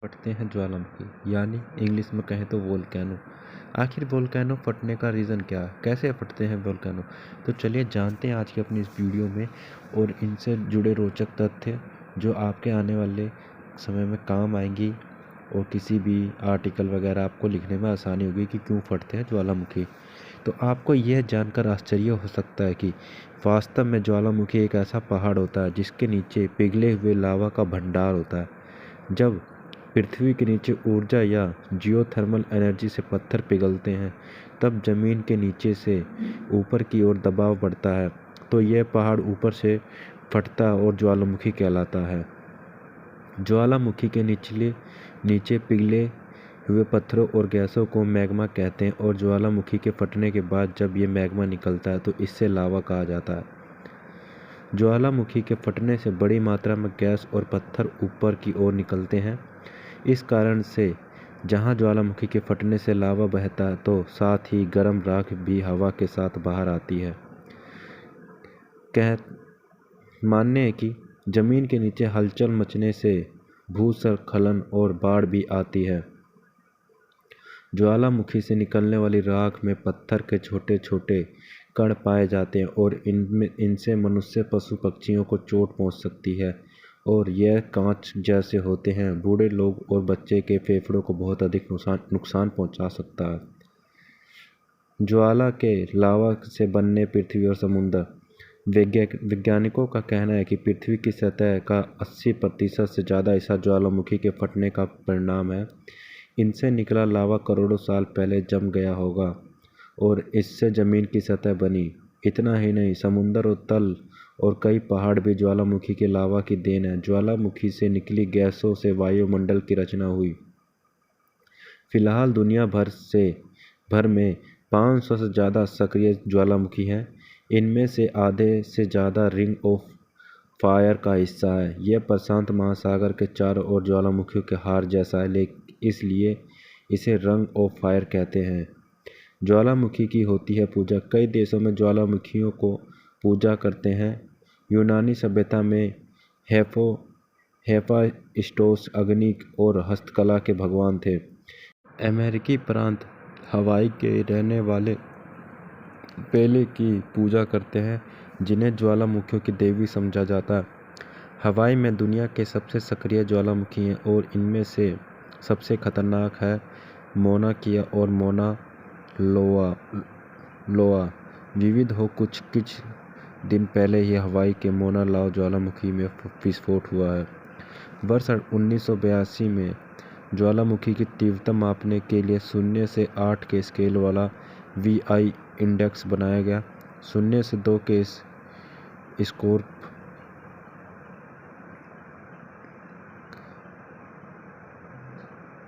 फटते हैं ज्वालामुखी, यानी इंग्लिश में कहें तो वोल्केनो। आखिर वोल्केनो फटने का रीज़न क्या है, कैसे फटते हैं वोल्केनो? तो चलिए जानते हैं आज की अपनी इस वीडियो में, और इनसे जुड़े रोचक तथ्य जो आपके आने वाले समय में काम आएंगी, और किसी भी आर्टिकल वगैरह आपको लिखने में आसानी होगी कि क्यों फटते हैं ज्वालामुखी। तो आपको यह जानकर आश्चर्य हो सकता है कि वास्तव में ज्वालामुखी एक ऐसा पहाड़ होता है जिसके नीचे पिघले हुए लावा का भंडार होता है। जब पृथ्वी के नीचे ऊर्जा या जियोथर्मल एनर्जी से पत्थर पिघलते हैं, तब जमीन के नीचे से ऊपर की ओर दबाव बढ़ता है, तो यह पहाड़ ऊपर से फटता और ज्वालामुखी कहलाता है। ज्वालामुखी के नीचे पिघले हुए पत्थरों और गैसों को मैग्मा कहते हैं, और ज्वालामुखी के फटने के बाद जब ये मैग्मा निकलता है तो इससे लावा कहा जाता है। ज्वालामुखी के फटने से बड़ी मात्रा में गैस और पत्थर ऊपर की ओर निकलते हैं। इस कारण से जहां ज्वालामुखी के फटने से लावा बहता है, तो साथ ही गर्म राख भी हवा के साथ बाहर आती है। मानने है कि जमीन के नीचे हलचल मचने से भूस्खलन और बाढ़ भी आती है। ज्वालामुखी से निकलने वाली राख में पत्थर के छोटे छोटे कण पाए जाते हैं, और इनसे मनुष्य, पशु पक्षियों को चोट पहुंच सकती है, और यह कांच जैसे होते हैं। बूढ़े लोग और बच्चे के फेफड़ों को बहुत अधिक नुकसान पहुंचा सकता है। ज्वाला के लावा से बनने पृथ्वी और समुद्र। वैज्ञानिकों का कहना है कि पृथ्वी की सतह का 80% से ज़्यादा हिस्सा ज्वालामुखी के फटने का परिणाम है। इनसे निकला लावा करोड़ों साल पहले जम गया होगा, और इससे ज़मीन की सतह बनी। इतना ही नहीं, समुद्र और तल और कई पहाड़ भी ज्वालामुखी के लावा की देन है। ज्वालामुखी से निकली गैसों से वायुमंडल की रचना हुई। फिलहाल दुनिया भर में 500 से ज़्यादा सक्रिय ज्वालामुखी हैं। इनमें से आधे से ज़्यादा रिंग ऑफ फायर का हिस्सा है। यह प्रशांत महासागर के चारों ओर ज्वालामुखियों के हार जैसा है, इसलिए इसे रिंग ऑफ फायर कहते हैं। ज्वालामुखी की होती है पूजा। कई देशों में ज्वालामुखियों को पूजा करते हैं। यूनानी सभ्यता में हेफाइस्टोस अग्नि और हस्तकला के भगवान थे। अमेरिकी प्रांत हवाई के रहने वाले पेले की पूजा करते हैं, जिन्हें ज्वालामुखियों की देवी समझा जाता है। हवाई में दुनिया के सबसे सक्रिय ज्वालामुखी हैं, और इनमें से सबसे खतरनाक है मोना किया और मोना लोआ। विविध हो कुछ दिन पहले ही हवाई के मोना लोआ ज्वालामुखी में विस्फोट हुआ है। वर्ष 1982 में ज्वालामुखी की तीव्रता मापने के लिए 0 से 8 के स्केल वाला VI इंडेक्स बनाया गया। 0 से 2 के स्कोर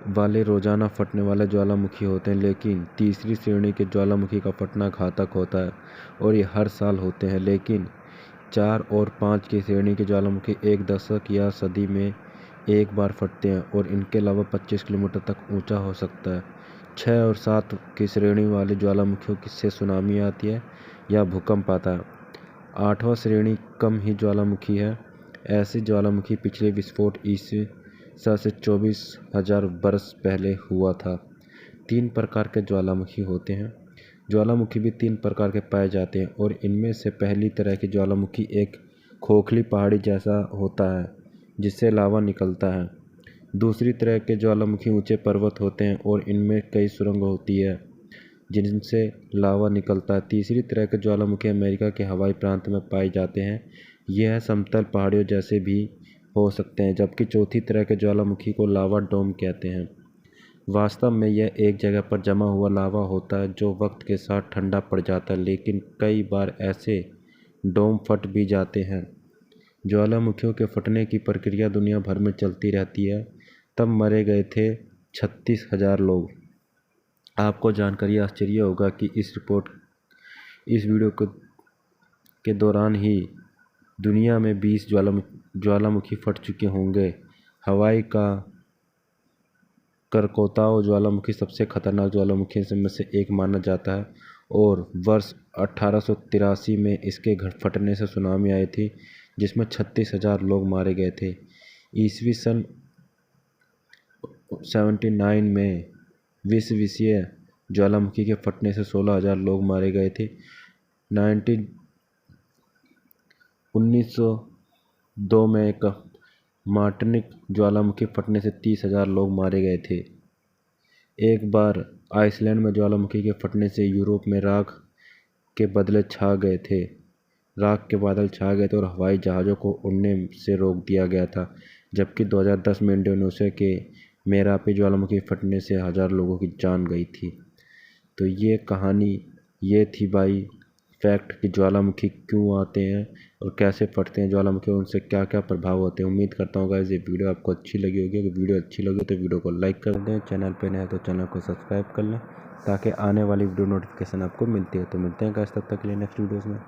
वाले रोजाना फटने वाले ज्वालामुखी होते हैं, लेकिन तीसरी श्रेणी के ज्वालामुखी का फटना घातक होता है, और ये हर साल होते हैं। लेकिन 4 और 5 की श्रेणी के ज्वालामुखी एक दशक या सदी में एक बार फटते हैं, और इनके अलावा 25 किलोमीटर तक ऊंचा हो सकता है। 6 और 7 की श्रेणी वाले ज्वालामुखियों से सुनामी आती है या भूकंप आता है। 8वां श्रेणी कम ही ज्वालामुखी है। ऐसे ज्वालामुखी पिछले विस्फोट ईसा से 24,000 वर्ष पहले हुआ था। 3 प्रकार के ज्वालामुखी होते हैं। ज्वालामुखी भी 3 प्रकार के पाए जाते हैं, और इनमें से पहली तरह की ज्वालामुखी एक खोखली पहाड़ी जैसा होता है जिससे लावा निकलता है। दूसरी तरह के ज्वालामुखी ऊंचे पर्वत होते हैं, और इनमें कई सुरंग होती है जिनसे लावा निकलता है। तीसरी तरह के ज्वालामुखी अमेरिका के हवाई प्रांत में पाए जाते हैं। यह समतल पहाड़ियों जैसे भी हो सकते हैं, जबकि चौथी तरह के ज्वालामुखी को लावा डोम कहते हैं। वास्तव में यह एक जगह पर जमा हुआ लावा होता है जो वक्त के साथ ठंडा पड़ जाता है, लेकिन कई बार ऐसे डोम फट भी जाते हैं। ज्वालामुखियों के फटने की प्रक्रिया दुनिया भर में चलती रहती है। तब मरे गए थे 36,000 लोग। आपको जानकर यह आश्चर्य होगा कि इस वीडियो के दौरान ही दुनिया में 20 ज्वालामुखी फट चुके होंगे। हवाई का करकोताओ ज्वालामुखी सबसे खतरनाक ज्वालामुखी में से एक माना जाता है, और वर्ष 1883 में इसके फटने से सुनामी आई थी, जिसमें 36,000 लोग मारे गए थे। ईस्वी सन 1979 में विश्वविषीय ज्वालामुखी के फटने से 16,000 लोग मारे गए थे। 1902 में एक मार्टिनिक ज्वालामुखी फटने से 30,000 लोग मारे गए थे। एक बार आइसलैंड में ज्वालामुखी के फटने से यूरोप में राख के बादल छा गए थे और हवाई जहाज़ों को उड़ने से रोक दिया गया था। जबकि 2010 में इंडोनेशिया के मेरापी ज्वालामुखी फटने से 1,000 लोगों की जान गई थी। तो ये कहानी ये थी भाई फैक्ट कि ज्वालामुखी क्यों आते हैं और कैसे फटते हैं ज्वालामुखी और उनसे क्या क्या प्रभाव होते हैं। उम्मीद करता हूँ गाइस ये वीडियो आपको अच्छी लगी होगी। अगर वीडियो अच्छी लगी तो वीडियो को लाइक कर दें, चैनल पे नए हैं तो चैनल को सब्सक्राइब कर लें ताकि आने वाली वीडियो नोटिफिकेशन आपको मिलती है। तो मिलते हैं गाइस तब तक के लिए नेक्स्ट वीडियोज़ में।